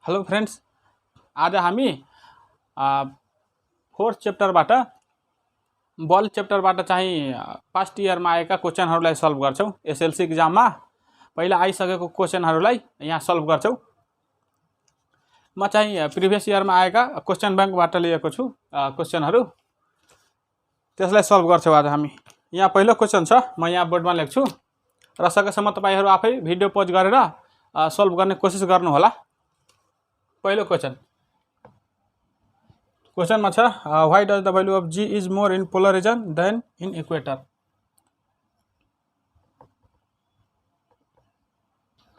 Hello friends, आज हामी fourth च्याप्टरबाट बल च्याप्टरबाट चाहिँ फर्स्ट इयरमा आएका क्वेशनहरूलाई सल्भ गर्छौं। एसएलसी एक्जाममा पहिला आइसकेको क्वेशनहरूलाई यहाँ सल्भ गर्छौं। म चाहिँ प्रिभियस इयरमा आएका क्वेशन बैंकबाट लिएको छु क्वेशनहरू, त्यसलाई सल्भ गर्छौं आज हामी। यहाँ पहिलो क्वेशन छ, म यहाँ बोर्डमा लेख्छु र सकेसम्म तपाईहरु आफै भिडियो पज गरेर सल्भ गर्ने कोसिस गर्नु होला। पहिलो क्वेशनमा छ, why does the value of G is more in polar region than in equator.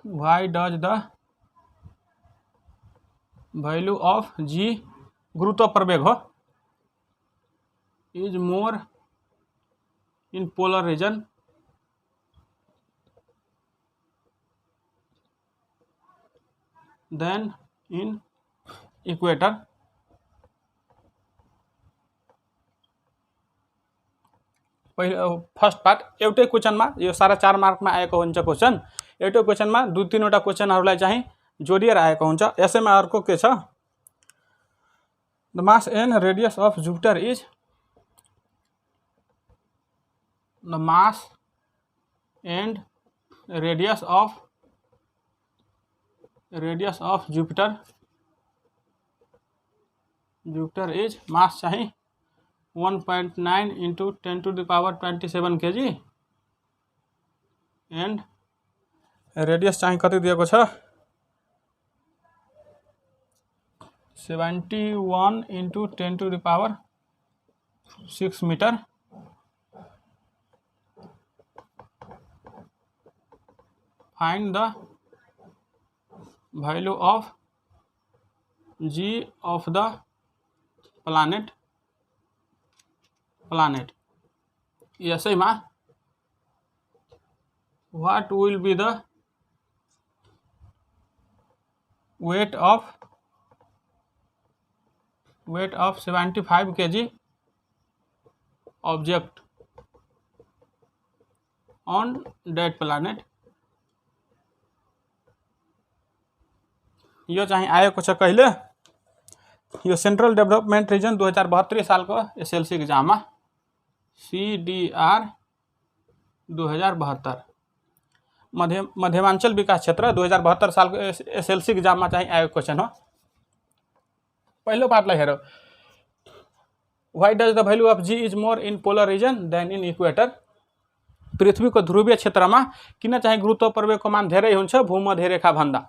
Why does the value of g गुरुत्व प्रवेग हो, is more in polar region than in equator. First part एउटै क्वेशनमा, यो सारा 4 मार्कमा आएको हुन्छ क्वेशन। एउटै क्वेशनमा 2-3 वटा क्वेशनहरूलाई चाहिँ जोडिएर आएको हुन्छ। यसैमा अर्को के छ, the mass and radius of Jupiter is, the mass and radius of Jupiter is, mass चाहिँ 1.9 into 10 to the power 27 kg and radius चाहिँ कति दिएको छ, 71 into 10 to the power 6 metre. Find the value of G of the planet. यसैमा what will be the weight of 75 kg object on that planet। यो चाहिँ आएको छ कहिले, यो सेन्ट्रल डेभलपमेन्ट रिजन 2072 सालको एसएलसी एक्जाममा, CDR 2072 मध्यमाञ्चल विकास क्षेत्र 2072 सालको एसएलसी एक्जाममा चाहिँ आएको क्वेशन हो। पहिलो पार्टलाई हेरौँ, why does the value of G is more in polar region than in equator. पृथ्वीको ध्रुवीय क्षेत्रमा किन चाहिँ गुरुत्व प्रवेगको मान धेरै हुन्छ भूमध्य रेखा भन्दा।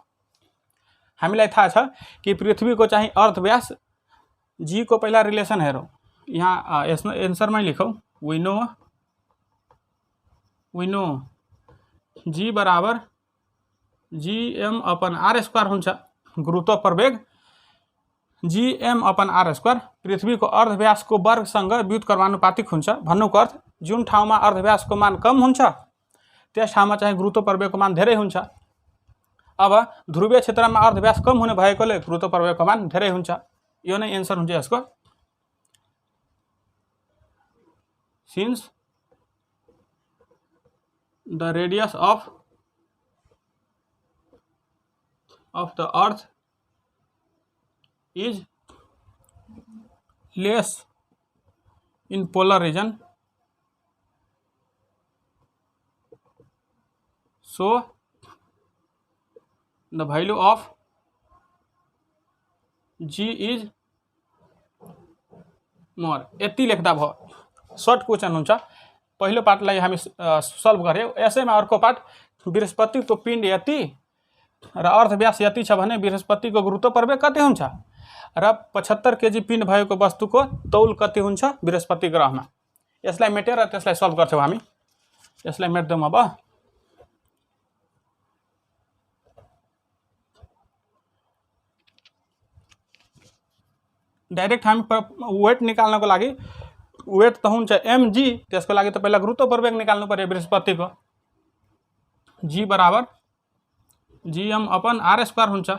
हामीलाई थाहा छ कि पृथ्वीको चाहिँ अर्थ व्यास जी को पहिला रिलेसन हेरौँ। यहाँ यसमा एन्सरमै लेखौँ, वी नो जी बराबर GM अपन R स्क्वायर हुन्छ। गुरुत्व प्रवेग GM अपन R स्क्वायर पृथ्वीको अर्ध व्यासको वर्गसँग व्युत्क्रमानुपातिक हुन्छ। भन्नुको अर्थ जुन ठाउँमा अर्ध व्यासको मान कम हुन्छ त्यस ठाउँमा चाहिँ गुरुत्व प्रवेगको मान धेरै हुन्छ। अब ध्रुवीय क्षेत्रमा अर्ध व्यास कम हुने भएकोले गुरुत्व प्रवेगको मान धेरै हुन्छ। यो नै एन्सर हुन्छ यसको। Since the radius of the earth is less in polar region, so the value of G is more. यति लेख्दा भयो। सर्ट क्वेशन हुन्छ। पहिलो पार्टलाई हामी सल्भ गर्यौं। यसैमा अर्को पार्ट, बृहस्पतिको पिण्ड यति र अर्ध व्यास यति छ भने बृहस्पतिको गुरुत्व प्रवेग कति हुन्छ र 75 केजी पिण्ड भएको वस्तुको तौल कति हुन्छ बृहस्पति ग्रहमा। यसलाई मेटेर त्यसलाई सल्भ गर्छौं हामी। यसलाई मेट्दौं। अब डाइरेक्ट हामी वेट निकाल्नको लागि, वेट त हुन्छ mg, त्यसको लागि त पहिला गुरुत्व प्रवेग निकाल्नु पर्यो बृहस्पतिको। g बराबर GM अपन R स्क्वायर हुन्छ।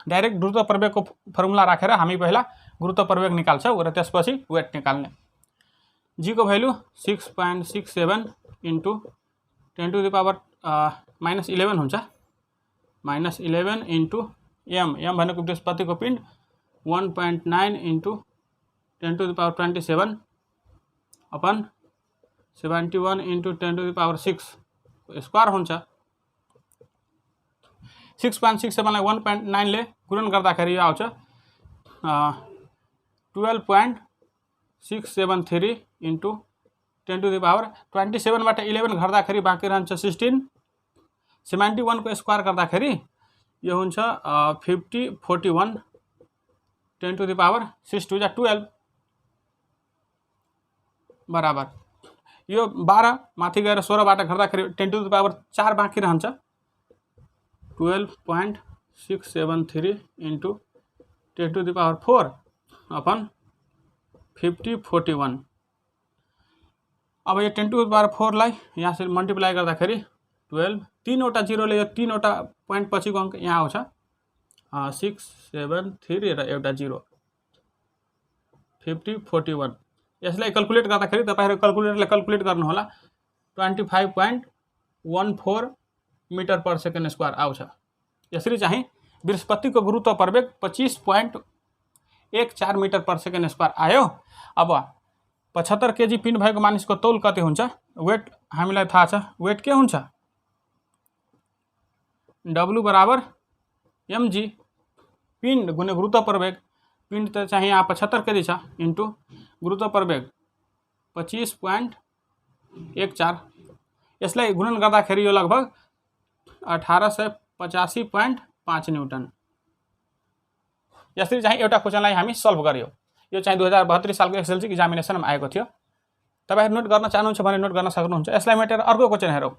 डाइरेक्ट गुरुत्व प्रवेगको फर्मुला राखेर हामी पहिला गुरुत्व प्रवेग निकाल्छौं र त्यसपछि वेट निकाल्ने। g को value 6.67 into 10 to the power -11 हुन्छ। -11 into एम भनेको बृहस्पतिको पिण्ड 1.9 इंटू 10⁻27 अपन 71 इंटू 10⁻6 स्क्वायर हुन्छ। 6.67लाई 1.9 ले गुणन गर्दाखेरि यो आउँछ 12.673 इंटू 10⁻27बाट 11 घट्दाखेरि बाँकी रहन्छ 16। 71 को स्क्वायर गर्दाखेरि यो हुन्छ 5041 10⁻6 2 12 बराबर यो 12 माथि गएर 16बाट घट्दाखेरि 10⁻4 बाँकी रहन्छ 12.673 इंटू 10⁻4 अपन 5041। अब यो 10⁻4लाई यहाँ से मल्टिप्लाई गर्दाखेरि 12 तीनवटा जिरोले यो तीनवटा पोइन्ट पछिको अङ्क यहाँ आउँछ 673 र एउटा जिरो 5041। यसलाई क्याल्कुलेट गर्दाखेरि तपाईहरु क्याल्कुलेटरले क्याल्कुलेट गर्नुहोला 25.14 मिटर पर सेकेन्ड स्क्वायर आउँछ। यसरी चाहिँ बृहस्पतिको गुरुत्व प्रवेग 25.14 मिटर पर सेकेन्ड स्क्वायर आयो। अब 75 केजी पिण्ड भएको मानिसको तौल कति हुन्छ? वेट हामीलाई थाहा छ, वेट के हुन्छ? W बराबर mg पिण्ड गुणे गुरुत्व प्रवेग। पिण्ड त चाहिँ यहाँ 75 केजी छ इन्टु गुरुत्व प्रवेग 25.14। यसलाई गुणन गर्दाखेरि यो लगभग 1885.5 न्युटन। यसरी चाहिँ एउटा क्वेशनलाई हामी सल्भ गर्यौं। यो चाहिँ 2072 सालको एसएलसी एक्जामिनेसनमा आएको थियो। तपाईहरु नोट गर्न चाहनुहुन्छ भने नोट गर्न सक्नुहुन्छ। यसलाई मेटेर अर्को क्वेशन हेरौं।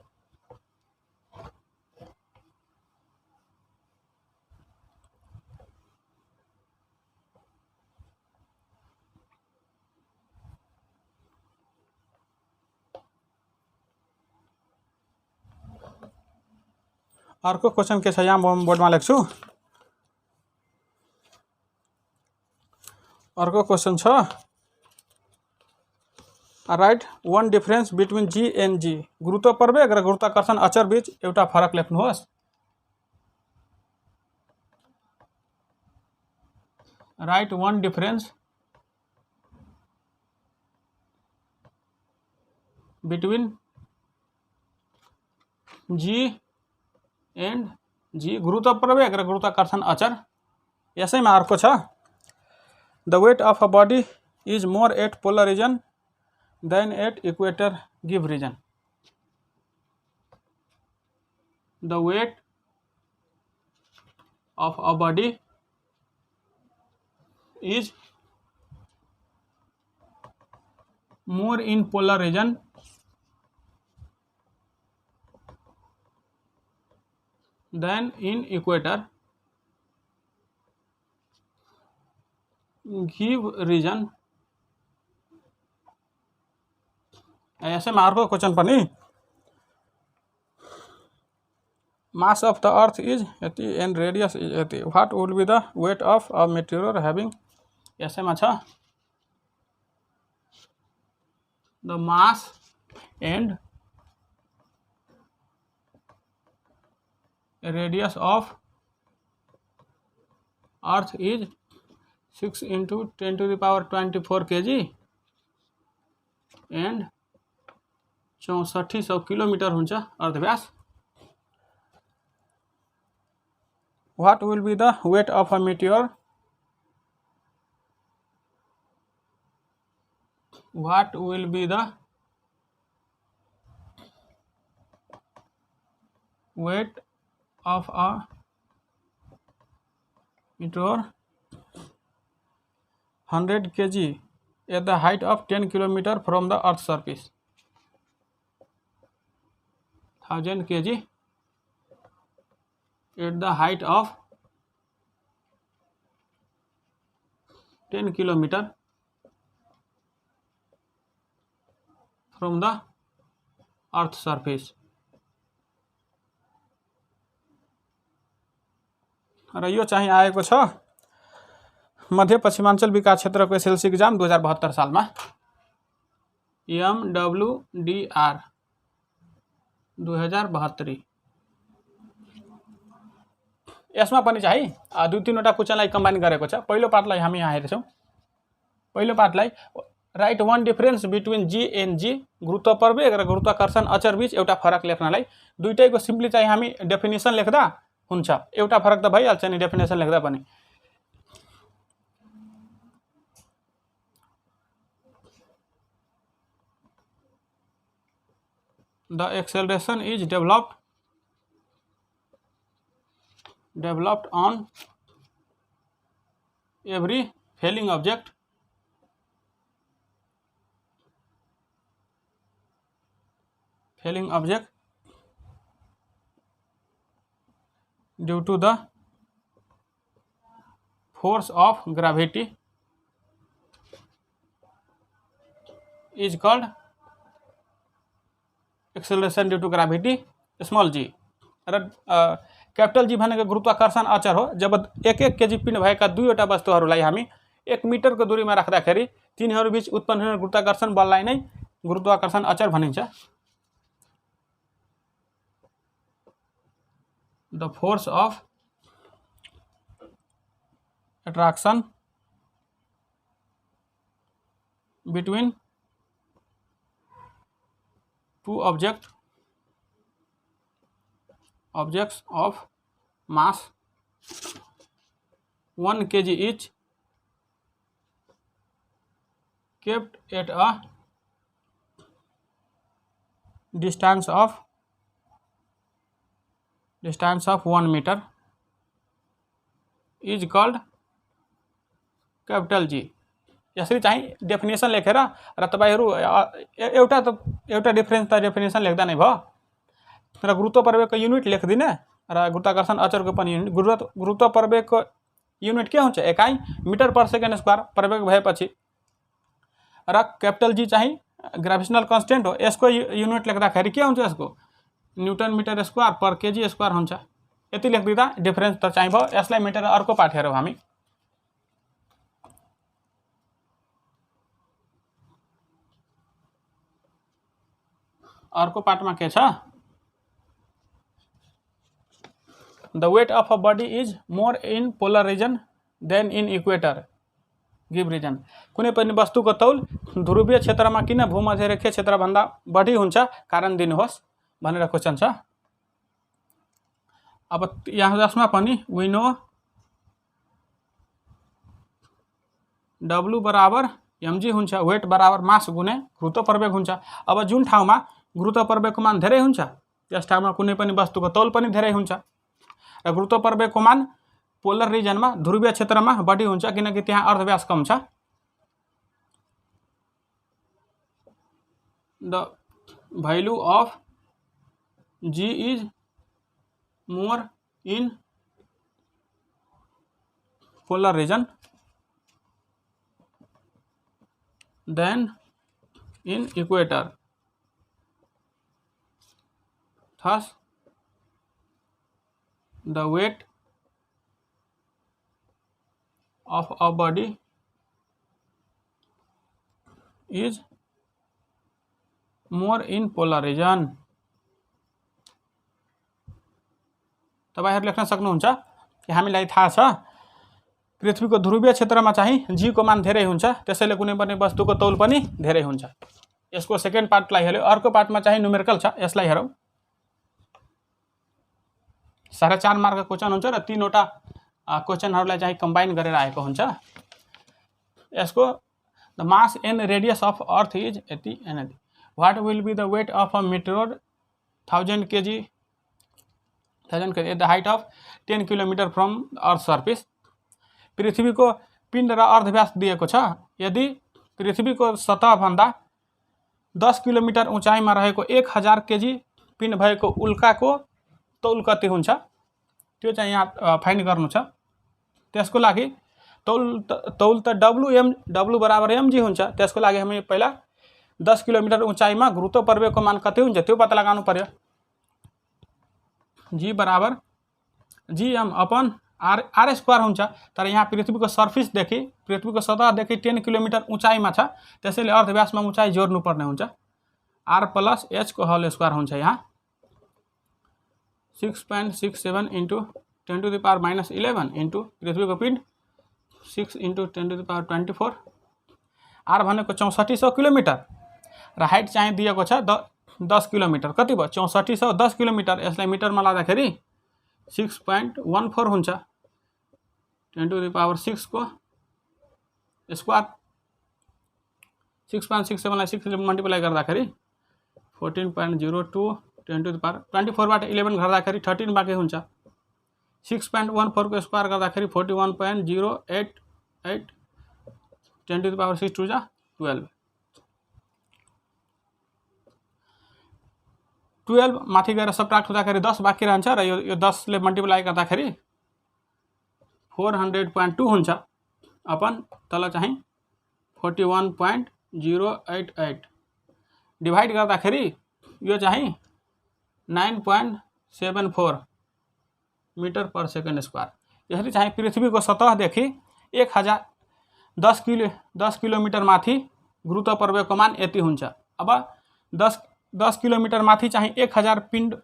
अर्को क्वेशन के छ यहाँ म बोर्डमा लेख्छु। अर्को क्वेशन छ write one difference between g and G. गुरुत्व प्रवेग र गुरुत्वाकर्षण अचर बीच एउटा फरक लेख्नुहोस्। Write one difference between g and G. गुरुत्व प्रवेग र गुरुत्वाकर्षण अचर। यसैमा अर्को छ the weight of a body is more at polar region than at equator give reason. The weight of a body is more in polar region than in equator give reason. ऐसे में अर्को क्वेश्चन पनि मास of the earth is यति and radius is यति। What would be the weight of a material having. यसैमा छ the mass and radius of earth is 6 into 10⁻24 kg and 6400 kilometre हुन्छ अर्धव्यास। What will be the weight of a meteor. What will be the weight of a meteor 100 kg at the height of 10 km from the earth surface। 1000 kg at the height of 10 km from the earth surface। र यो चाहिँ आएको छ मध्य पश्चिमाञ्चल विकास क्षेत्रको SLC exam 2072 सालमा। MWDR 2072। यसमा पनि चाहिँ दुई तीनवटा क्वेसनलाई कम्बाइन गरेको छ। पहिलो पार्टलाई हामी यहाँ हेर्छौँ। पहिलो पार्टलाई write one difference between g and G, गुरुत्व प्रवेग र गुरुत्वाकर्षण अचर बीच एउटा फरक लेख्नलाई दुईटैको सिम्पली चाहिँ हामी डेफिनेसन लेख्दा हुन्छ। एउटा फरक त भइहाल्छ नि डेफिनेसन लेख्दा पनि। The acceleration is developed on every falling object due to the force of gravity is called acceleration due to gravity small g र क्यापिटल जी भनेको गुरुत्वाकर्षण अचर हो। जब एक एक केजी पिण्ड भएका दुईवटा वस्तुहरूलाई हामी 1 मिटरको दूरीमा राख्दाखेरि तिनीहरू बीच उत्पन्न हुने गुरुत्वाकर्षण बललाई नै गुरुत्वाकर्षण अचर भनिन्छ। The force of attraction between two objects of mass 1 kg each kept at a distance of 1 meter is called capital G। यसरी चाहिँ डेफिनेसन लेखेर र तपाईहरु एउटा डिफरेन्स त डेफिनेसन लेख्दा नै भयो, तर गुरुत्व प्रवेगको युनिट लेख्दिने र गुरुत्वाकर्षण अचरको पनि युनिट। गुरुत्व प्रवेगको युनिट के हुन्छ? एकाइ मिटर पर सेकेन्ड स्क्वायर प्रवेग भएपछि, र क्यापिटल जी चाहिँ ग्रेभिटेशनल कन्स्टेन्ट हो। यसको युनिट लेख्दाखेरि के हुन्छ? यसको newton metre square per KG square हुन्छ। यति लेखिदिँदा डिफरेन्स त चाहिँ भयो। यसलाई मेटेर अर्को पाठ हेरौँ हामी। अर्को पार्टमा के छ? The weight of a body is more in polar region than in equator, give reason. कुनै पनि वस्तुको तौल ध्रुवीय क्षेत्रमा किन भूमध्यरेखीय क्षेत्रभन्दा बढी हुन्छ, कारण दिनुहोस् भनेर क्वेसन छ। अब यहाँ जसमा पनि वी नो W बराबर mg हुन्छ, वेट बराबर मास गुणे गुरुत्व प्रवेग हुन्छ। अब जुन ठाउँमा गुरुत्व प्रवेगको मान धेरै हुन्छ त्यस ठाउँमा कुनै पनि वस्तुको तौल पनि धेरै हुन्छ, र गुरुत्व प्रवेगको मान पोलर रिजनमा ध्रुवीय क्षेत्रमा बढी हुन्छ किनकि त्यहाँ अर्धव्यास कम छ। The value of G is more in polar region than in equator, thus the weight of a body is more in polar region। तपाईहरु लेख्न सक्नुहुन्छ कि हामीलाई थाहा छ पृथ्वीको ध्रुवीय क्षेत्रमा चाहिँ जी को मान धेरै हुन्छ, त्यसैले कुनै पनि वस्तुको तौल पनि धेरै हुन्छ। यसको सेकेन्ड पार्टलाई हेर्यो। अर्को पार्टमा चाहिँ न्युमेरिकल छ, यसलाई हेरौँ। 4.5 मार्कको क्वेसन हुन्छ र 3वटा क्वेसनहरूलाई चाहिँ कम्बाइन गरेर आएको हुन्छ। यसको the mass and radius of earth is यति एन्ड यति। What will be the weight of a meteor 1000 kg at the height of 10 kilometre from earth surface. पृथ्वीको पिण्ड र अर्धव्यास दिएको छ। यदि पृथ्वीको सतहभन्दा 10 किलोमिटर उचाइमा रहेको 1000 केजी पिण्ड भएको उल्काको तौल कति हुन्छ त्यो चाहिँ यहाँ फाइन्ड गर्नु छ। त्यसको लागि तौल त W बराबर mg हुन्छ। त्यसको लागि हामी पहिला 10 किलोमिटर उचाइमा गुरुत्व प्रवेगको मान कति हुन्छ त्यो पत्ता लगाउनु पर्यो। G बराबर gm अपन r स्क्वायर हुन्छ। तर यहाँ पृथ्वीको सर्फेसदेखि पृथ्वीको सतहदेखि 10 किलोमिटर उचाइमा छ, त्यसैले अर्धव्यासमा उचाइ जोड्नु पर्ने हुन्छ। r प्लस h को होल स्क्वायर हुन्छ। यहाँ 6.67 × 10⁻11 इंटू पृथ्वीको पिण्ड 6 इंटू 10⁻24 आर भनेको 6400 किलोमिटर र हाइट चाहिँ दिएको छ 10 किलोमिटर। कति भयो 6400 10 किलोमिटर। यसलाई मिटरमा लाँदाखेरि 6.14 हुन्छ। 10⁻6 को स्क्वायर 6.67 लाई 6 ले मल्टिप्लाई गर्दाखेरि 14.02 10⁻24 बाट 11 गर्दाखेरि 13 बाँकी हुन्छ। 6.14 को स्क्वायर गर्दाखेरि 41.088 10⁻6 टू जा 12 माथि गएर सबट्र्याक्ट हुँदाखेरि 10 बाँकी रहन्छ र यो 10 ले मल्टिप्लाई गर्दाखेरि 400.2 हुन्छ अपन तल चाहिँ 41.088 डिभाइड गर्दाखेरि यो चाहिँ 9.74 मीटर पर सेकेन्ड स्क्वायर। यसरी चाहिँ पृथ्वीको सतहदेखि 1010 किलोमिटर माथि गुरुत्वाकर्षणको मान यति हुन्छ। अब 10 किलोमिटर माथि चाहिँ 1000 पिण्ड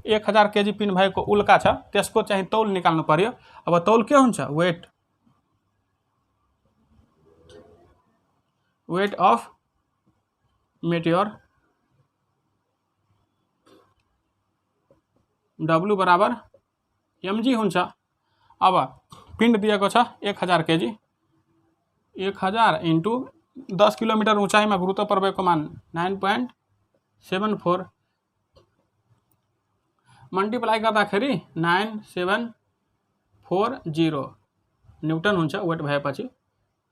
1000 केजी पिण्ड भएको उल्का छ, त्यसको चाहिँ तौल निकाल्नु पर्यो। अब तौल के हुन्छ वेट अफ मेटियोर W बराबर mg हुन्छ। अब पिण्ड दिएको छ 1000 केजी 1000 इंटू 10 किलोमिटर उचाइमा गुरुत्वाकर्षणको मान 9.74 मल्टिप्लाई गर्दाखेरि 9740 न्यूटन हुन्छ। वेट भएपछि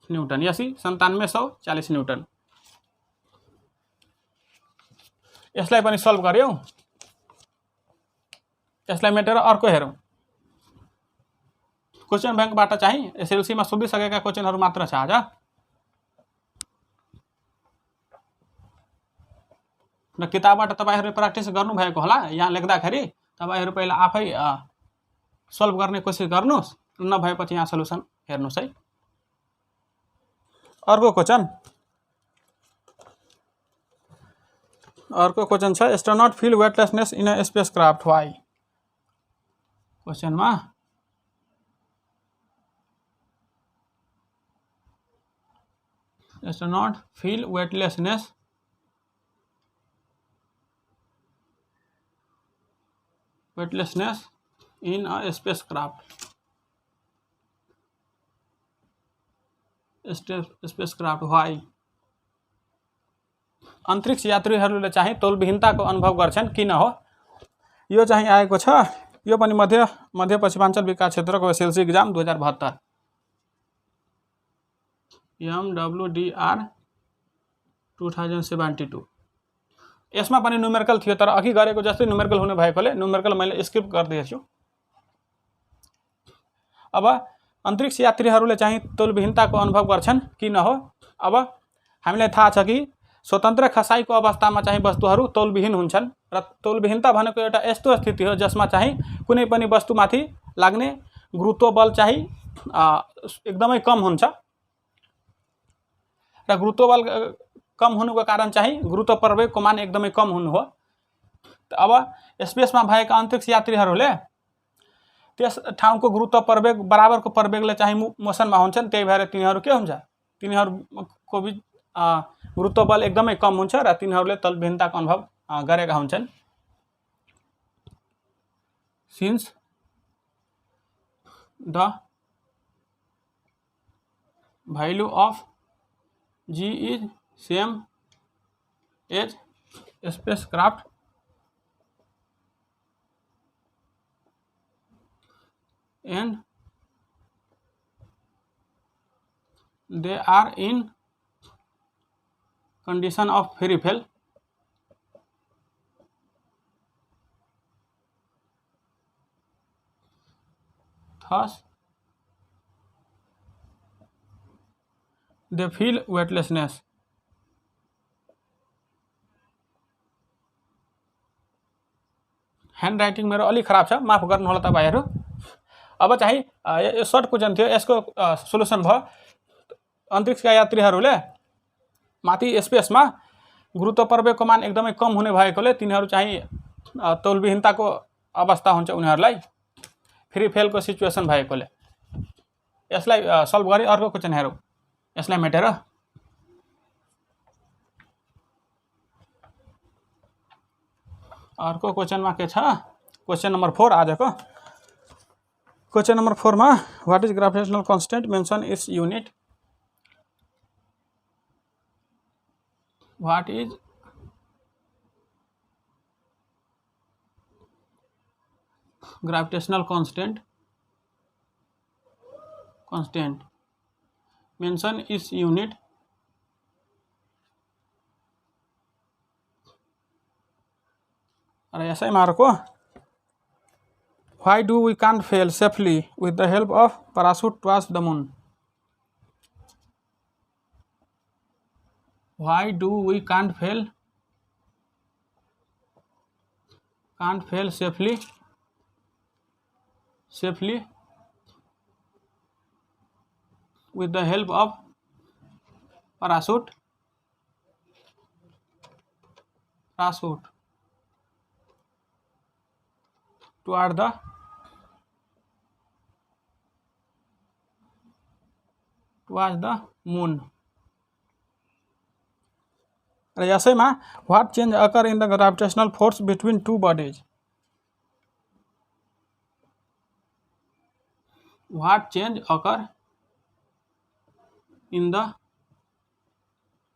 न्यूटन यसै 9740 न्यूटन। यसलाई पनि सल्भ गर्यौ। यसलाई मेटेर अर्को हेरौँ। क्वेशन बैंकबाट चाहिँ एसएलसी मा सोधिसकेका क्वेशनहरु मात्र छ आज। र किताबबाट तपाईहरुले प्र्याक्टिस गर्नु भएको होला। यहाँ लेख्दाखेरि तपाईहरु पहिला आफै सल्भ गर्ने कोसिस गर्नुस्, नभएपछि यहाँ सल्युसन हेर्नुस् है। अर्को क्वेशन छ astronaut feel weightlessness in a spacecraft why. Question मा astronaut feel weightlessness in a spacecraft why। अंतरिक्ष यात्रीहरूले चाहिँ तौलविहीनताको अनुभव गर्छन् किन हो। यो चाहिँ आएको छ। यो पनि मध्य पश्चिमाञ्चल विकास क्षेत्रको एसएलसी एक्जाम 2072 MWDR 2072। यसमा पनि न्युमेरिकल थियो, तर अघि गरेको जस्तै न्युमेरिकल हुने भएकोले न्युमेरिकल मैले स्किप गरिदिएछु। अब अंतरिक्ष यात्रीहरूले चाहिँ तौलविहीनताको अनुभव गर्छन् किन हो। अब हामीलाई थाहा छ कि स्वतन्त्र खसाइको अवस्थामा चाहिँ वस्तुहरू तौलविहीन हुन्छन् र तौलविहीनता भनेको एउटा यस्तो स्थिति हो जसमा चाहिँ कुनै पनि वस्तुमाथि लाग्ने गुरुत्व बल चाहिँ एकदमै कम हुन्छ र गुरुत्व बल कम हुनुको कारण चाहिँ गुरुत्व प्रवेगको मान एकदमै कम हुनु हो। अब स्पेसमा भएका अन्तरिक्ष यात्रीहरूले त्यस ठाउँको गुरुत्व प्रवेग बराबरको प्रवेगले चाहिँ मोसनमा हुन्छन्। त्यही भएर तिनीहरू के हुन्छ, तिनीहरूको बीच गुरुत्व बल एकदमै कम हुन्छ र तिनीहरूले तौलविहीनताको अनुभव गरेका हुन्छन्। Since the value of G is same as spacecraft and they are in condition of free fall, thus they feel weightlessness। Hand writing मेरो अलि खराब छ, माफ गर्नु होला तपाईहरु। अब चाहिँ यो सर्ट क्वेशन थियो, यसको सोलुसन भयो। अन्तरिक्षका यात्रीहरूले माथि स्पेसमा गुरुत्व प्रवेगको मान एकदमै कम हुने भएकोले तिनीहरू चाहिँ तौलविहीनताको अवस्था हुन्छ उनीहरूलाई। फ्री फेलको सिचुएसन भएकोले। यसलाई सल्भ गरी अर्को क्वेसन हेरौँ, यसलाई मेटेर अर्को क्वेसनमा के छ, क्वेसन नम्बर 4 आजको। क्वेसन नम्बर 4 मा what is gravitational constant mention it's unit. What is gravitational constant mention it's unit. र यसैमा अर्को why do we can't fail safely with the help of parachute towards the moon। why do we can't fail safely with the help of parachute toward the moon। र यसैमा what change occur in the gravitational force between two bodies। what change occur in the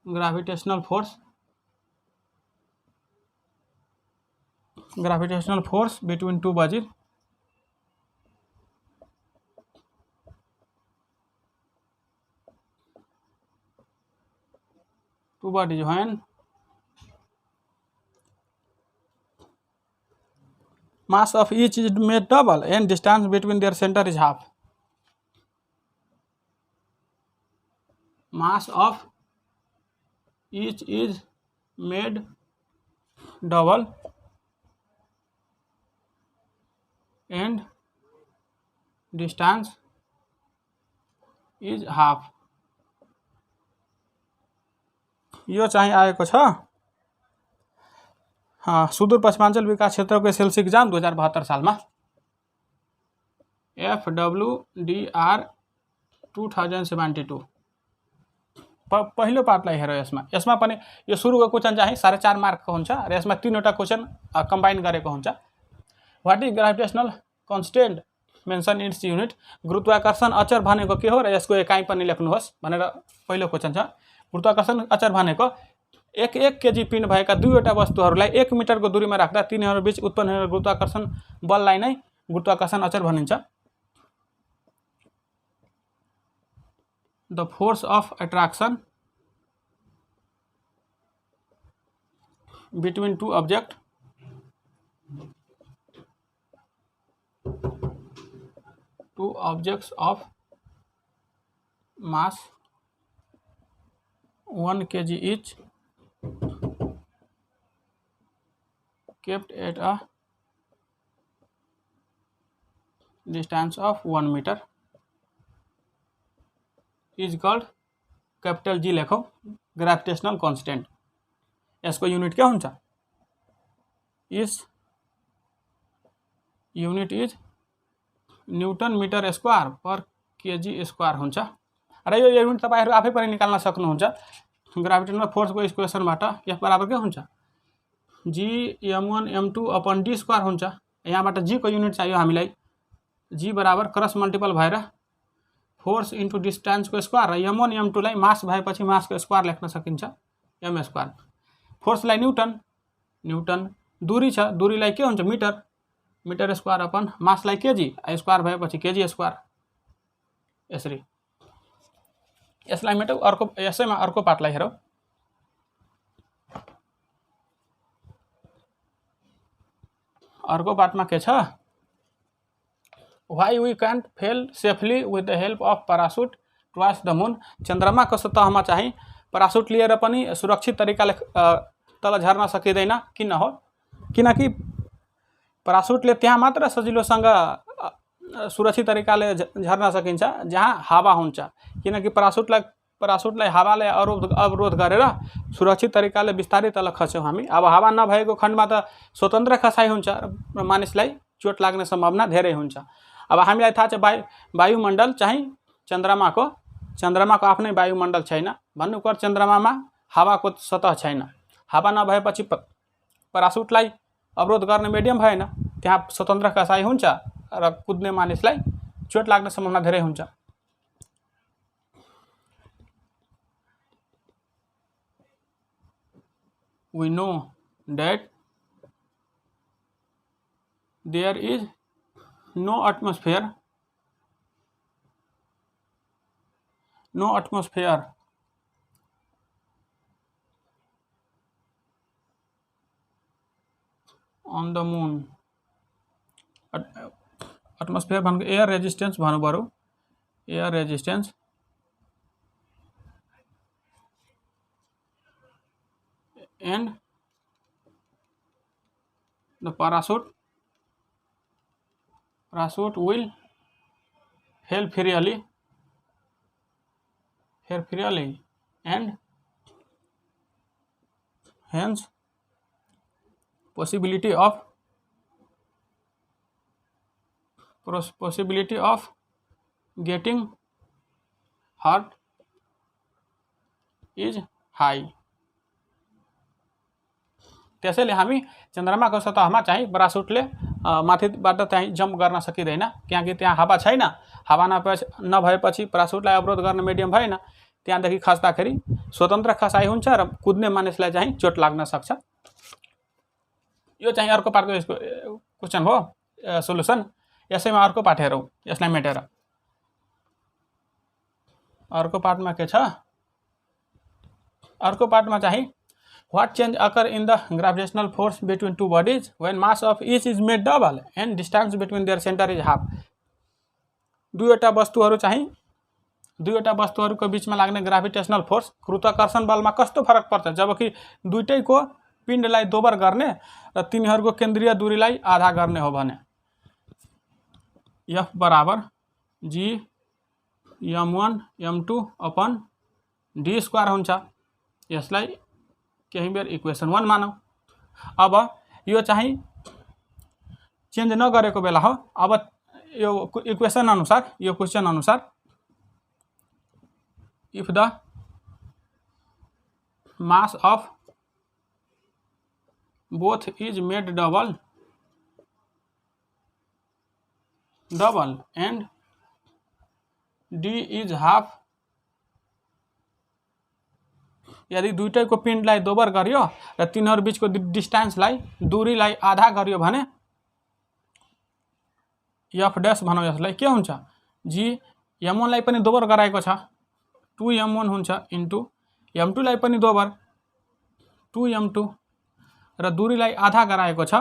gravitational force between two bodies when mass of each is made double and distance between their center is half। mass of each is made double and distance is half। यो चाहिँ आएको छ सुदूर पश्चिमाञ्चल विकास क्षेत्रको SLC exam 2072 सालमा FWDR 2072। पहिलो पार्टलाई हेर, यसमा पनि यो सुरुको क्वेसन चाहिँ 4.5 मार्कको हुन्छ र यसमा 3वटा क्वेसन कम्बाइन गरेको हुन्छ। What is gravitational constant mention it's unit. गुरुत्वाकर्षण अचर भनेको के हो र यसको एकाइ पनि लेख्नुहोस् भनेर पहिलो क्वेसन छ। गुरुत्वाकर्षण अचर भनेको 1 केजी पिण्ड भएका दुईवटा वस्तुहरूलाई 1 मिटरको दूरीमा राख्दा तिनीहरू बीच उत्पन्न हुने गुरुत्वाकर्षण बललाई नै गुरुत्वाकर्षण अचर भनिन्छ। The force of attraction between two object of mass 1 kg each kept at a distance of 1 meter is called capital G लेखौ ग्राभिटेशनल कन्स्टेन्ट। यसको युनिट के हुन्छ? Its unit is newton metre square per KG square हुन्छ। र यो unit तपाईहरु आफै पनि निकाल्न सक्नुहुन्छ। ग्राभिटेशनल फोर्सको इक्वेसनबाट F बराबर के हुन्छ? G m1 m2 upon d square हुन्छ। यहाँबाट g को युनिट चाहियो हामीलाई। g बराबर क्रस मल्टिपल भएर फोर्स इन्टु डिस्टेन्स को स्क्वायर र m1 m2 लाई मास भएपछि मास को स्क्वायर लेख्न सकिन्छ m स्क्वायर। फोर्सलाई न्यूटन, दूरी छ, दूरीलाई के हुन्छ? मिटर स्क्वायर अपन मासलाई केजी, स्क्वायर भएपछि केजी स्क्वायर। यसरी यसलाई मेटौ। अर्को यसैमा अर्को पार्टलाई हेरौ। अर्को पार्टमा के छ? Why we can't fail safely with the help of parachute towards the moon। चन्द्रमाको सतहमा चाहिँ परासुट लिएर पनि सुरक्षित तरिकाले तल झर्न सकिँदैन। किन हो? किनकि परासुटले त्यहाँ मात्र सजिलोसँग सुरक्षित तरिकाले झर्न सकिन्छ जहाँ हावा हुन्छ। किनकि परासुटलाई हावाले अवरोध गरेर सुरक्षित तरिकाले बिस्तारै तल खस्छौँ हामी। अब हावा नभएको खण्डमा त स्वतन्त्र खसाइ हुन्छ र मानिसलाई चोट लाग्ने सम्भावना धेरै हुन्छ। अब हामीलाई थाहा छ वायुमण्डल चाहिँ चन्द्रमाको आफ्नै वायुमण्डल छैन भन्नुको चन्द्रमामा हावाको सतह छैन। हावा नभएपछि प्यारासुटलाई अवरोध गर्ने मिडियम भएन, त्यहाँ स्वतन्त्र खसाइ हुन्छ र कुद्ने मानिसलाई चोट लाग्ने सम्भावना धेरै हुन्छ। We know that there is no atmosphere on the moon. Atmosphere भनेको एयर रेजिस्टेंस भन्नु पर्यो, air resistance and the parachute will help freely and hence possibility of getting hurt is high। त्यसैले हामी चन्द्रमाको सतहमा चाहिँ प्यारासुटले माथिबाट चाहिँ जम्प गर्न सकिँदैन, किनकि त्यहाँ हावा छैन। हावा नभएपछि प्यारासुटलाई अवरोध गर्ने मिडियम भएन, त्यहाँदेखि खस्दाखेरि स्वतन्त्र खसाइ हुन्छ र कुद्ने मानिसलाई चाहिँ चोट लाग्न सक्छ। यो चाहिँ अर्को पार्टको यसको क्वेसन हो, सोलुसन। यसैमा अर्को पार्ट हेरौँ, यसलाई मेटेर अर्को पार्टमा के छ। अर्को पार्टमा चाहिँ what change occur in the gravitational force between two bodies when mass of each is made double and distance between their center is half। दुईवटा वस्तुहरूको बीचमा लाग्ने ग्राभिटेशनल फोर्स गुरुत्वाकर्षण बलमा कस्तो फरक पर्छ जबकि दुईटैको पिण्डलाई दोबर गर्ने र तिनीहरूको केन्द्रीय दूरीलाई आधा गर्ने हो भने। F बराबर G m1 m2 upon d square हुन्छ। यसलाई केही बेर इक्वेसन 1 मानौँ। अब यो चाहिँ चेन्ज नगरेको बेला हो। अब यो इक्वेसन अनुसार, यो क्वेसन अनुसार if the mass of both is made double and D is half, यदि दुईटैको पिण्डलाई दोबर गरियो र तिनीहरू बीचको डिस्टेन्सलाई दूरीलाई आधा गरियो भने एफ डैश भनौँ। यसलाई के हुन्छ, जी m1 लाई पनि दोबर गराएको छ 2m1 हुन्छ इन्टु m2 लाई पनि दोबर 2m2 र दूरीलाई आधा गराएको छ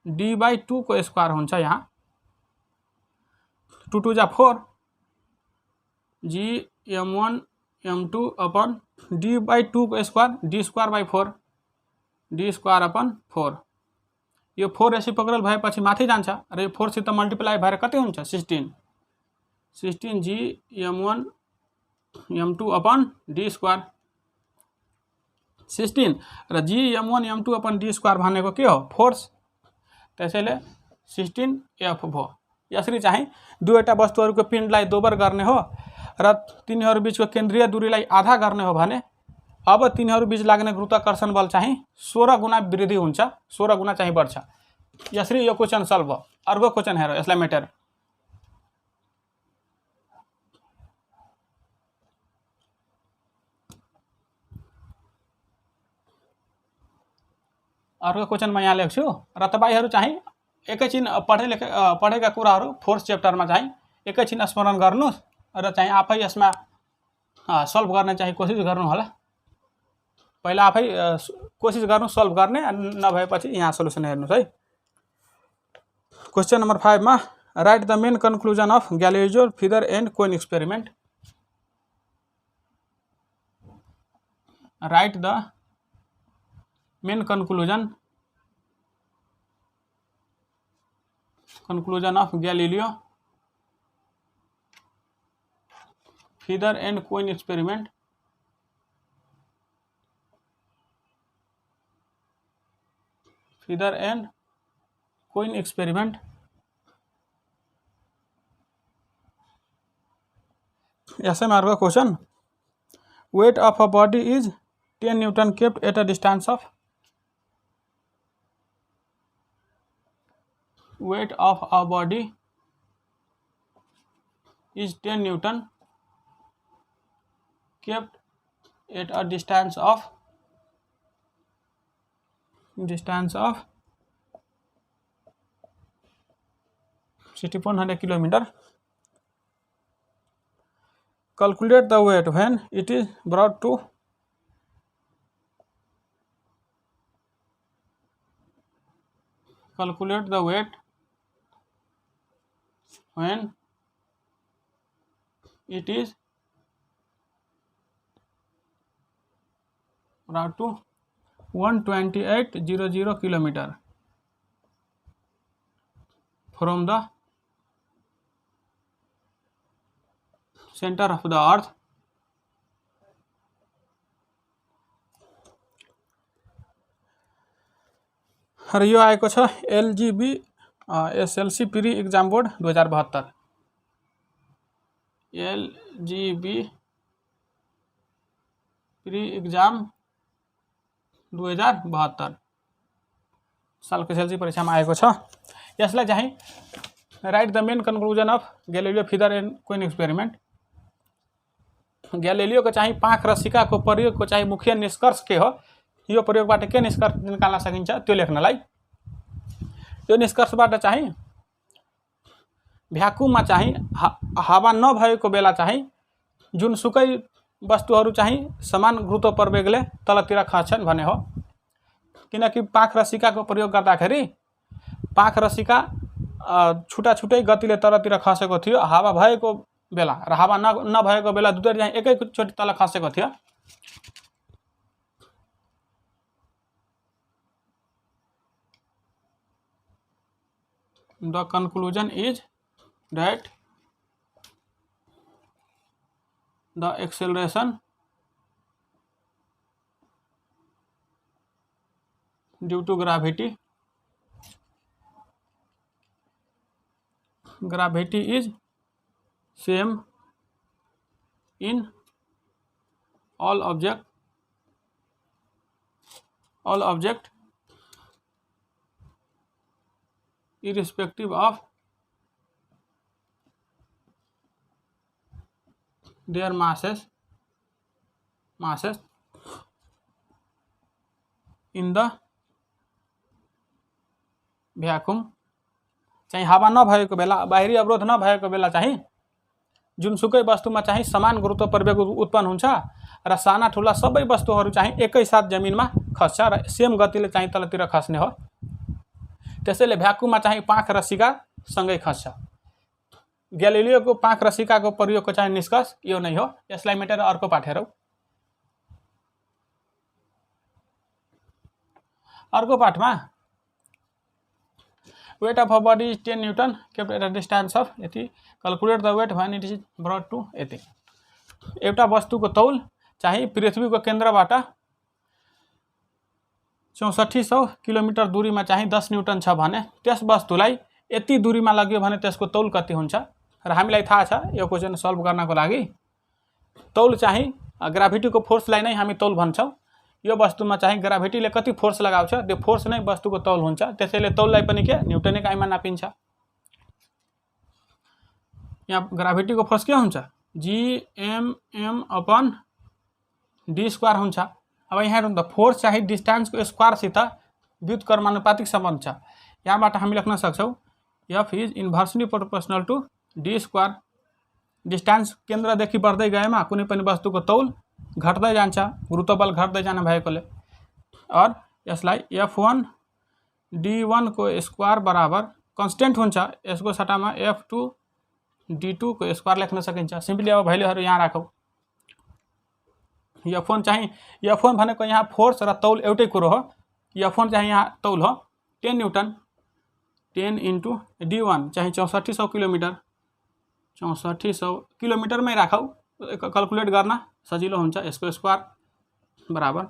d/2 को स्क्वायर हुन्छ। यहाँ 2 2 जा 4 जी m1 m2 अपन d/2 को square d square by 4 d square upon 4। यो 4 रेसिप्रोकल भएपछि माथि जान्छ र यो 4 सित मल्टिप्लाई भएर कति हुन्छ 16 जी m1 m2 upon d square 16 र जी m1 m2 upon d square भनेको के हो फोर्स। त्यसैले 16 f भयो। यसरी चाहिँ दुईवटा वस्तुहरूको पिण्डलाई दोबर गर्ने हो र तिनीहरू बीचको केन्द्रीय दूरीलाई आधा गर्ने हो भने अब तिनीहरू बीच लाग्ने गुरुत्वाकर्षण बल चाहिँ 16 गुणा वृद्धि हुन्छ, 16 गुणा चाहिँ बढ्छ। यसरी यो क्वेसन सल्भ भयो। अर्को क्वेसन हेरौँ, यसलाई मेटेर अर्को क्वेसनमा यहाँ लेख्छु र तपाईहरु चाहिँ एकैछिन पढेका कुराहरू फोर्थ च्याप्टरमा चाहिँ एकैछिन स्मरण गर्नुस् र चाहिँ आफै यसमा सल्भ गर्ने चाहिँ कोसिस गर्नु होला। पहिला आफै कोसिस गर्नु सल्भ गर्ने, नभएपछि यहाँ सोलुसन हेर्नुस् है। क्वेशन नम्बर 5 मा right the main conclusion of Galileo feather and coin experiment. Right the main conclusion of Galileo feather and coin experiment. Feather and coin experiment. SMR का question, weight of a body is 10 Newton kept at a distance of, weight of a body is 10 Newton kept at a distance of 6100 kilometer. Calculate the weight when it is brought to, calculate the weight when it is brought to 12800 kilometer from the center of the earth. र यो आएको छ LGB SLC pre exam board 2072, LGB pre exam 2072 सालको SLC परीक्षामा आएको छ। यसलाई चाहिँ write the main conclusion of Galileo feather and coin experiment. ग्यालिलियोको चाहिँ पाख र सिक्काको प्रयोगको चाहिँ मुख्य निष्कर्ष के हो, यो प्रयोगबाट के निष्कर्ष निकाल्न सकिन्छ त्यो लेख्नलाई, त्यो निष्कर्षबाट चाहिँ भ्याकुममा चाहिँ हावा नभएको बेला चाहिँ जुनसुकै वस्तुहरू चाहिँ समान गुरुत्व प्रवेगले तलतिर खस्छन् भने हो। किनकि पाख र सिक्काको प्रयोग गर्दाखेरि पाख र सिक्का छुटा छुटै गतिले तलतिर खसेको थियो हावा भएको बेला, र हावा नभएको बेला दुवै चाहिँ एकैचोटि तल खसेको थियो। The conclusion is that the acceleration due to gravity is same in all object irrespective of their masses in the vacuum। चाहिँ हावा नभएको बेला, बाहिरी अवरोध नभएको बेला चाहिँ जुनसुकै वस्तुमा चाहिँ समान गुरुत्व प्रवेग उत्पन्न हुन्छ र साना ठुला सबै वस्तुहरू चाहिँ एकै साथ जमिनमा खस्छ र सेम गतिले चाहिँ तलतिर खस्ने हो। त्यसैले भ्याकुममा चाहिँ पाख र सिक्का सँगै खस्छ। ग्यालिलियोको पाख र सिक्काको प्रयोगको चाहिँ निष्कर्ष यो नै हो। यसलाई मेटेर अर्को पाठ हेरौँ। अर्को पाठमा weight of a body is 10 Newton kept at a distance of यति, calculate the weight when it is brought to यति। एउटा वस्तुको तौल चाहिँ पृथ्वीको केन्द्रबाट 6400 किलोमिटर दूरीमा चाहिँ 10 न्युटन छ भने त्यस वस्तुलाई यति दूरीमा लग्यो भने त्यसको तौल कति हुन्छ। र हामीलाई थाहा छ यो क्वेशन सल्भ गर्नको लागि तौल चाहिँ ग्राभिटीको फोर्सलाई नै हामी तौल भन्छौँ। यो वस्तुमा चाहिँ ग्राभिटीले कति फोर्स लगाउँछ त्यो फोर्स नै वस्तुको तौल हुन्छ। त्यसैले तौललाई पनि के न्युटन इकाइमा नापिन्छ। यहाँ ग्राभिटीको फोर्स के हुन्छ Gmm अपन d स्क्वायर हुन्छ। अब यहाँ हेर्नु त फोर्स चाहिँ डिस्टेन्सको स्क्वायरसित व्युत्क्रमानुपातिक सम्बन्ध छ। यहाँबाट हामी लेख्न सक्छौँ F is inversely proportional to d square. Distance केन्द्रदेखि बढ्दै गएमा कुनै पनि वस्तुको तौल घट्दै जान्छ, गुरुत्वबल घट्दै जाने भएकोले। और यसलाई F1 d1 को स्क्वायर बराबर कन्स्टेन्ट हुन्छ, यसको सट्टामा F2 d2 को स्क्वायर लेख्न सकिन्छ। सिम्पली अब भ्यालुहरू यहाँ राखौँ। F1 चाहिँ F1 भनेको यहाँ फोर्स र तौल एउटै कुरो हो। F1 चाहिँ यहाँ तौल हो 10 न्युटन, 10 इन्टु d1 चाहिँ 6400 किलोमिटर, 6400 किलोमिटरमै राखौँ, क्याल्कुलेट गर्न सजिलो हुन्छ। यसको स्क्वायर बराबर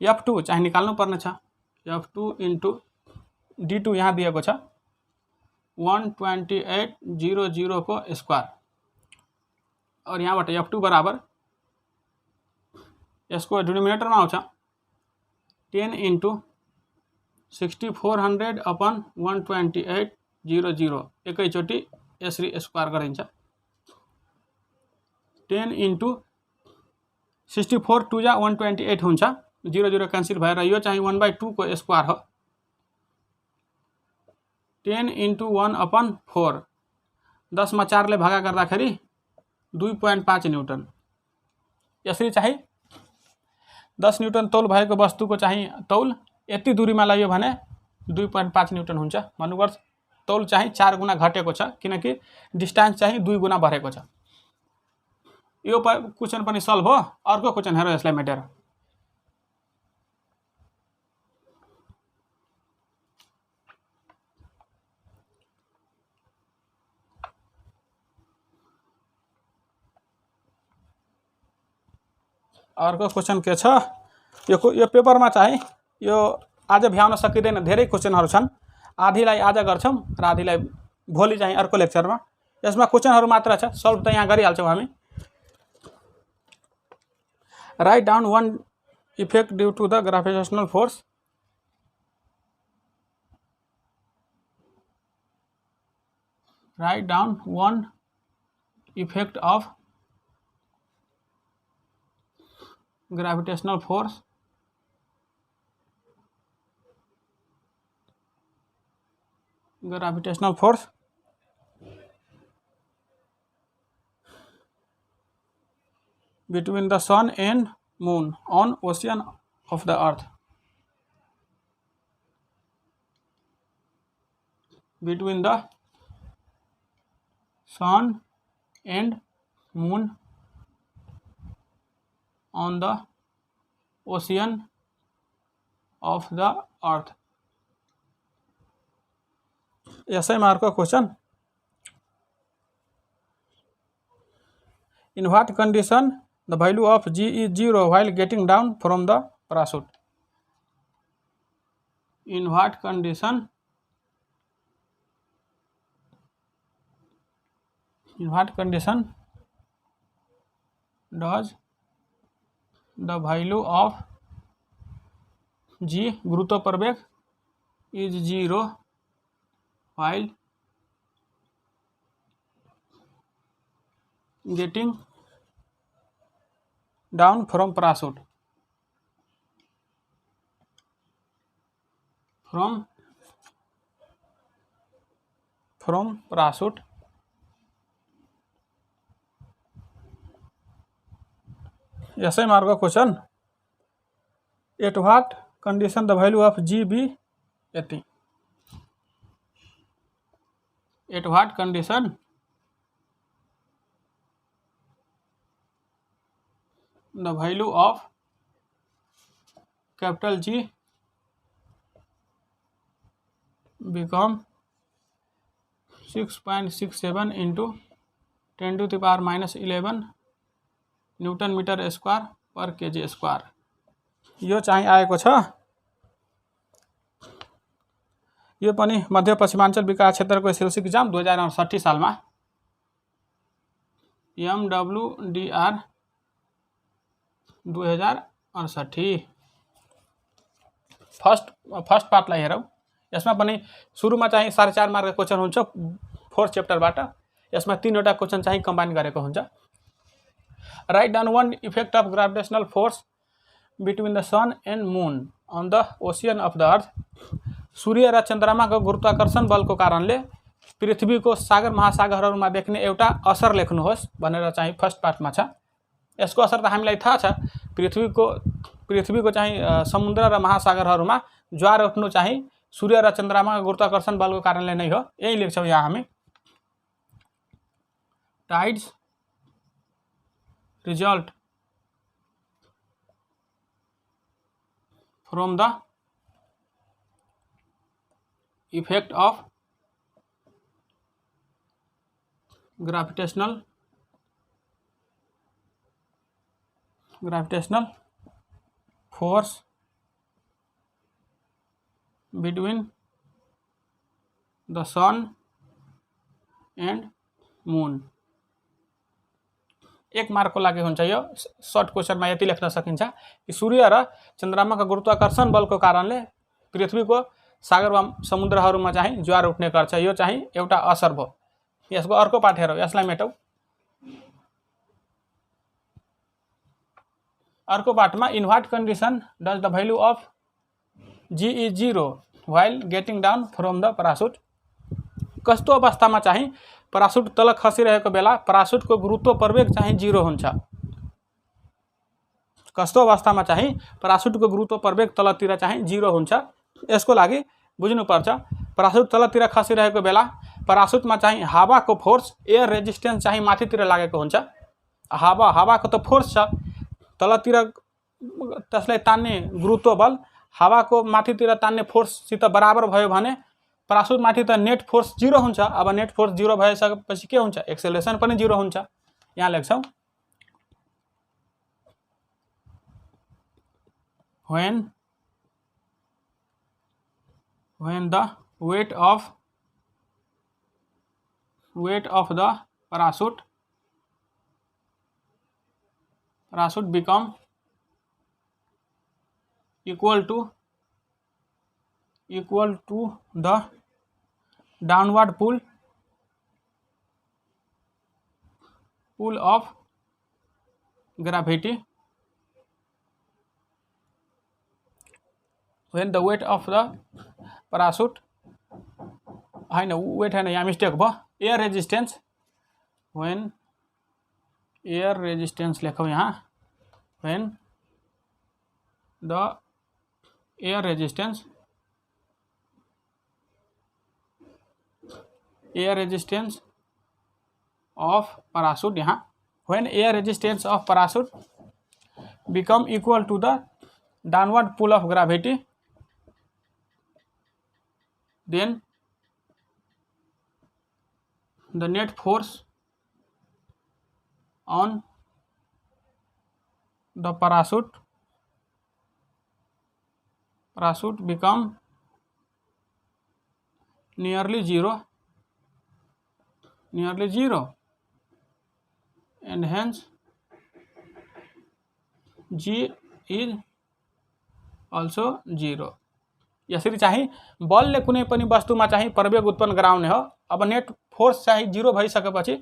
F2 चाहिँ निकाल्नु पर्ने छ, F2 इन्टु d2 यहाँ दिएको छ 12800 को स्क्वायर। और यहाँ F2 बराबर यसको डिनोमिनेटर में आउँछ 10 × 6400 अपन 128/00 एकैचोटि यसरी स्क्वायर गरिन्छ 10 × 64 2 जा 128 हुन्छ 0 क्यान्सल भएर यो चाहिँ 1/2 को स्क्वायर हो 10 × 1/4 10 मा 4 ले भागा गर्दाखेरि 2.5 न्युटन यसरी चाहिँ 10 न्युटन तौल भएको वस्तुको चाहिँ तौल यति दूरीमा लग्यो भने 2.5 न्युटन हुन्छ भन्नुपर्छ तौल चाहिँ 4 गुणा घटेको छ किनकि डिस्टेन्स चाहिँ 2 गुणा बढेको छ यो क्वेशन पनि सल्भ हो अर्को क्वेशन हेरौँ यसलाई मेटेर अर्को क्वेशन के छ यो पेपरमा चाहिँ यो आज भ्याउन सकिँदैन धेरै क्वेशनहरु छन् आधीलाई आज गर्छौं र आधीलाई भोलि चाहिँ अर्को लेक्चरमा यसमा क्वेशनहरु मात्र छ सल्भ त यहाँ गरिहाल्छौं हामी Write down one effect due to the gravitational force. Write down one effect of gravitational force between the sun and moon on ocean of the earth. Between the sun and moon on the ocean of the earth. ऐसा ही mark question In what condition the value of G is 0 while getting down from the parachute? In what condition does the value of G गुरुत्वाकर्षण is 0 while getting down from parachute? From parachute. ऐसे mark question At what condition the value of G be 80? At what condition the value of capital G become 6.67 into 10 to the power minus 11 newton metre square per KG square यो चाहिँ आएको छ यो पनि मध्य पश्चिमाञ्चल विकास क्षेत्रको SLC exam 2068 सालमा MWDR 2068 first पार्टलाई हेरौं यसमा पनि सुरुमा चाहिँ 4.5 मार्क क्वेशन हुन्छ 4 च्याप्टरबाट यसमा 3 वटा क्वेशन चाहिँ कम्बाइन गरेको हुन्छ Write down one effect of gravitational force between the sun and moon on the ocean of the earth. सूर्य र चन्द्रमाको गुरुत्वाकर्षण बलको कारणले पृथ्वीको सागर महासागरहरुमा देख्ने एउटा असर लेख्नुहोस् भनेर चाहिँ फर्स्ट पार्टमा छ यसको असर त हामीलाई थाहा छ पृथ्वीको चाहिँ समुद्र र महासागरहरुमा ज्वार उठ्नु चाहिँ सूर्य र चन्द्रमाको गुरुत्वाकर्षण बलको कारणले नै हो यही लेख्छौं यहाँ हामी tides result from the effect of gravitational force between the sun and moon एक मार्कको लागि हुन्छ यो सर्ट क्वेसनमा यति लेख्न सकिन्छ कि सूर्य र चन्द्रमाको गुरुत्वाकर्षण बलको कारणले पृथ्वीको सागर वा समुद्रहरूमा चाहिँ ज्वार उठ्ने गर्छ। यो चाहिँ एउटा असर भयो। यसको अर्को पाठ हेरौँ, यसलाई मेटौँ। अर्को पाठमा in what condition does the value of G is 0 while getting down from the parachute. कस्तो अवस्थामा चाहिँ परासुट तल खसिरहेको बेला परासुटको गुरुत्व प्रवेग चाहिँ 0 हुन्छ। कस्तो अवस्थामा चाहिँ परासुटको गुरुत्व प्रवेग तलतिर चाहिँ 0 हुन्छ। यसको लागि बुझ्नुपर्छ परासुट तलतिर खसिरहेको बेला परासुटमा चाहिँ हावाको फोर्स एयर रेजिस्टेन्स चाहिँ माथितिर लागेको हुन्छ। हावाको त फोर्स छ तलतिर, त्यसलाई तान्ने गुरुत्व बल हावाको माथितिर तान्ने फोर्ससित बराबर भयो भने परासुट माथि त नेट फोर्स 0 हुन्छ। अब नेट फोर्स 0 भइसकेपछि के हुन्छ, एक्सेलरेसन पनि 0 हुन्छ। यहाँ लेख्छौँ when the weight of the parachute become equal to the downward pull of gravity, when the weight of the parachute होइन वेट होइन, यहाँ मिस्टेक भयो, air resistance, when air resistance लेखौँ यहाँ, when the air resistance of parachute, यहाँ when air resistance of parachute become equal to the downward pull of gravity, then the net force on the parachute become nearly zero, and hence G is also 0। यसरी चाहिँ बलले कुनै पनि वस्तुमा चाहिँ प्रवेग उत्पन्न गराउने हो। अब नेट फोर्स चाहिँ 0 भइसकेपछि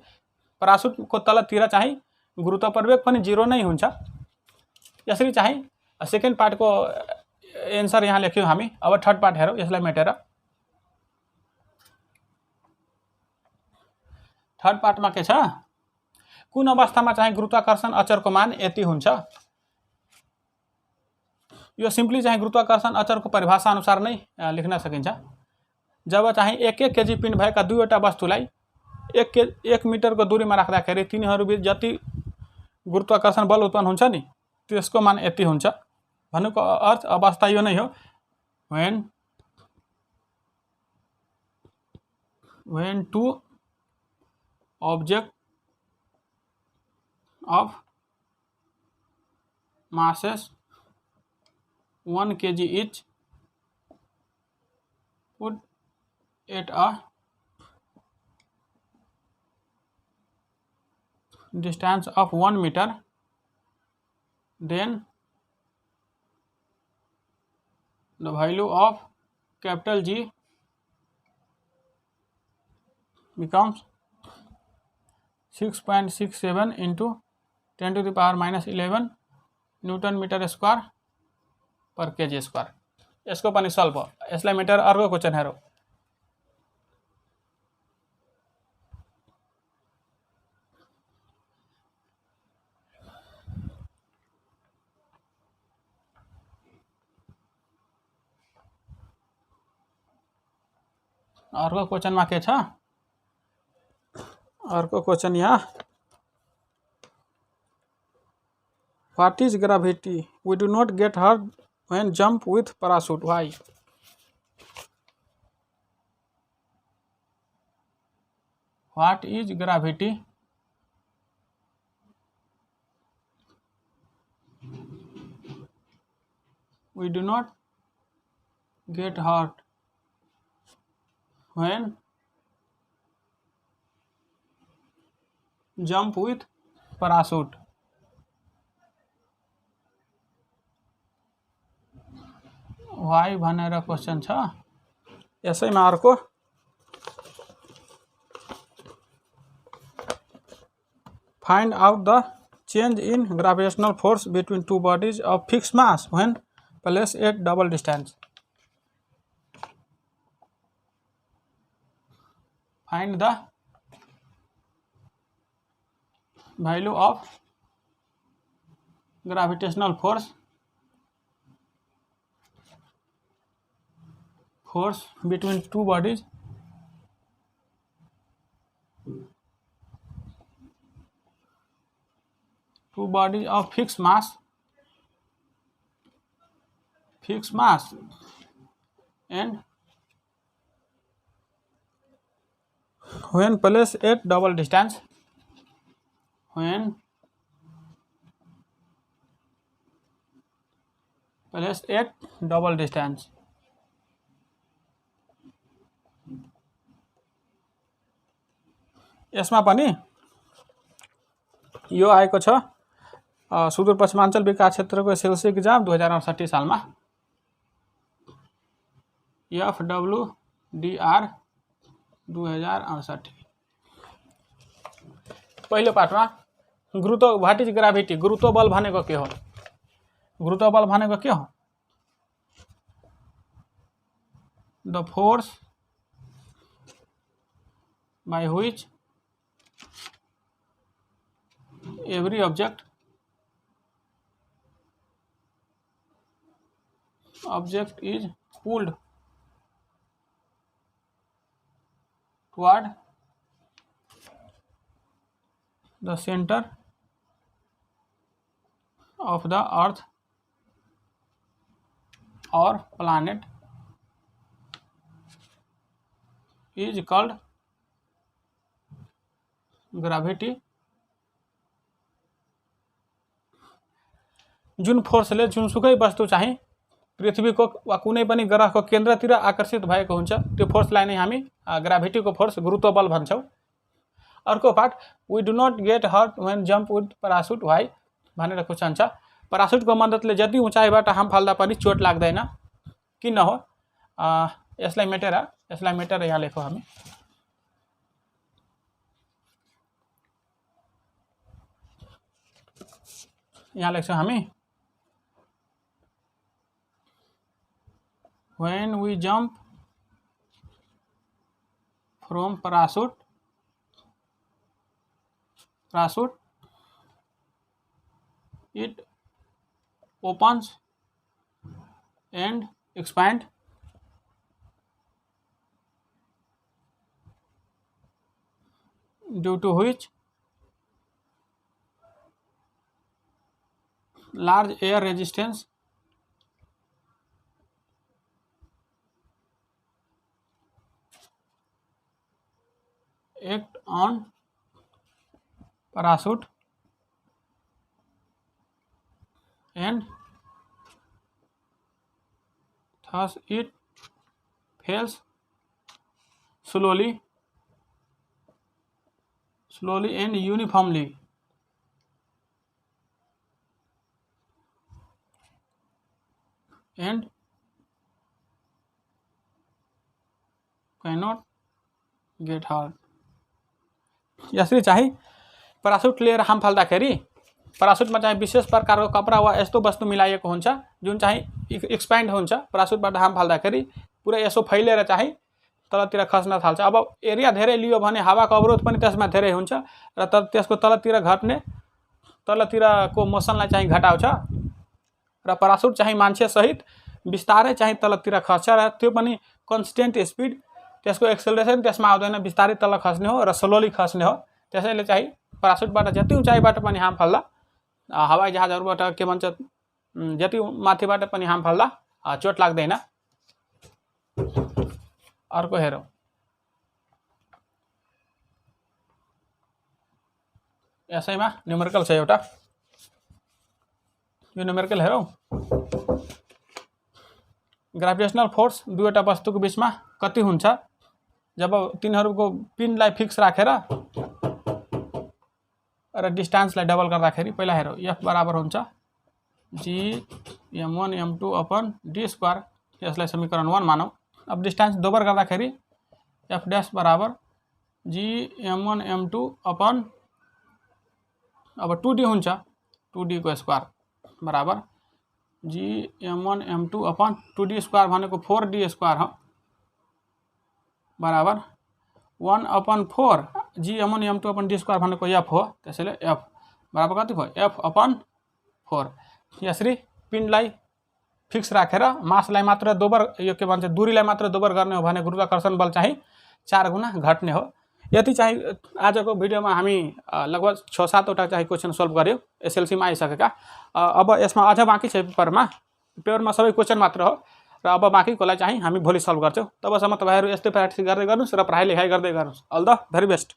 परासुटको तलतिर चाहिँ गुरुत्व प्रवेग पनि 0 नै हुन्छ। यसरी चाहिँ सेकेन्ड पार्टको एन्सर यहाँ लेख्यौँ हामी। अब थर्ड पार्ट हेरौँ, यसलाई मेटेर। थर्ड पार्टमा के छ, कुन अवस्थामा चाहिँ गुरुत्वाकर्षण अचरको मान यति हुन्छ। यो सिम्पली चाहिँ गुरुत्वाकर्षण अचरको परिभाषा अनुसार नै लेख्न सकिन्छ। जब चाहिँ 1 केजी पिण्ड भएका दुईवटा वस्तुलाई 1 मिटरको दूरीमा राख्दाखेरि तिनीहरूबीच जति गुरुत्वाकर्षण बल उत्पन्न हुन्छ नि त्यसको मान यति हुन्छ। भन्नुको अर्थ अवस्था यो नै हो, when two objects of masses 1 kg each put at a distance of 1 meter, then the value of capital G becomes 6.67 into 10 to the power minus 11 newton metre square per KG square. यसको पनि solve हो। यसलाई मेटेर अर्को question हेरौँ। अर्को क्वेसनमा के छ, अर्को क्वेसन यहाँ, what is gravity? We do not get hurt when jump with parachute. Why? What is gravity? We do not get hurt when jump with parachute why भनेर क्वेसन छ। यसैमा अर्को find out the change in gravitational force between two bodies of fixed mass when placed at double distance. Find the value of gravitational force between two bodies of fixed mass and when placed at double distance, यसमा पनि यो आएको छ सुदूरपश्चिमाञ्चल विकास क्षेत्रको SLC exam 2068 सालमा FWDR 2068। पहिलो पाठमा what is gravity, गुरुत्व बल भनेको के हो? गुरुत्व बल भनेको के हो? The force by which every object is pulled toward the center of the earth or planet is called gravity. जुन फोर्सले जुनसुकै वस्तु चाहिँ पृथ्वीको वा कुनै पनि ग्रहको केन्द्रतिर आकर्षित भएको हुन्छ त्यो फोर्सलाई नै हामी ग्राभिटीको फोर्स गुरुत्व बल भन्छौँ। अर्को part we do not get hurt when jump with parachute why भनेर क्वेसन छ। परासुटको मद्दतले जति उचाइबाट हाम फाल्दा पनि चोट लाग्दैन, किन हो? यसलाई मेटेर यहाँ लेखौँ हामी। यहाँ लेख्छौँ हामी when we jump from parachute it opens and expands due to which large air resistance act on parachute and thus it fails slowly and uniformly and cannot get hurt। यसरी चाहिँ परासुट लिएर हाम फाल्दाखेरि परासुटमा चाहिँ विशेष प्रकारको कपडा वा यस्तो वस्तु मिलाइएको हुन्छ जुन चाहिँ एक्सप्यान्ड हुन्छ। परासुटबाट हाम फाल्दाखेरि पुरै यसो फैलिएर चाहिँ तलतिर खस्न थाल्छ। अब एरिया धेरै लियो भने हावाको अवरोध पनि त्यसमा धेरै हुन्छ र त्यसको तलतिर घट्ने तलतिरको मोसनलाई चाहिँ घटाउँछ र परासुट चाहिँ मान्छे सहित बिस्तारै चाहिँ तलतिर खस्छ र त्यो पनि कन्स्टेन्ट स्पिड, त्यसको एक्सेलरेसन त्यसमा आउँदैन, बिस्तारै तल खस्ने हो र स्लोली खस्ने हो। त्यसैले चाहिँ परासुटबाट जति उचाइबाट पनि हाम फाल्दा हवाई जहाजहरुबाट के भन्छ जति माथिबाट पनि हाम फाल्दा चोट लाग्दैन। अर्को हेरौं, यसैमा न्युमेरिकल छ एउटा, यो न्युमेरिकल हेरौं। ग्रेभिटेशनल फोर्स दुईवटा वस्तुको बीचमा कति हुन्छ जब तिनीहरूको पिनलाई फिक्स राखेर र डिस्टेन्सलाई डबल गर्दाखेरि पहिला हेरौँ एफ बराबर हुन्छ जी m1 m2 upon D square, यसलाई समीकरण 1 मानौँ। अब डिस्टेन्स दोबर गर्दाखेरि एफ डैश बराबर जी m1 m2 अपन अब 2d हुन्छ 2d को स्क्वायर बराबर जी m1 m2 upon 2d square भनेको 4d स्क्वायर हो बराबर 1 अपन 4 जी m1 m2 upon d square भनेको f हो, त्यसैले f बराबर कति भयो f अपन 4। यसरी पिण्डलाई फिक्स राखेर मासलाई मात्र दोबर यो के भन्छ दूरीलाई मात्र दोबर गर्ने हो भने गुरुत्वाकर्षण बल चाहिँ 4 गुणा घट्ने हो। यति चाहिँ आजको भिडियोमा हामी लगभग 6-7 वटा चाहिँ क्वेसन सल्भ गर्यो एसएलसीमा आइसकेका। अब यसमा अझ बाँकी छ पेपरमा सबै क्वेसन मात्र हो र अब बाँकीकोलाई चाहिँ हामी भोलि सल्भ गर्छौँ। तबसम्म तपाईँहरू यस्तै प्र्याक्टिस गर्दै गर्नुहोस् र पढाइ लेखाइ गर्दै गर्नुहोस्। All the very best.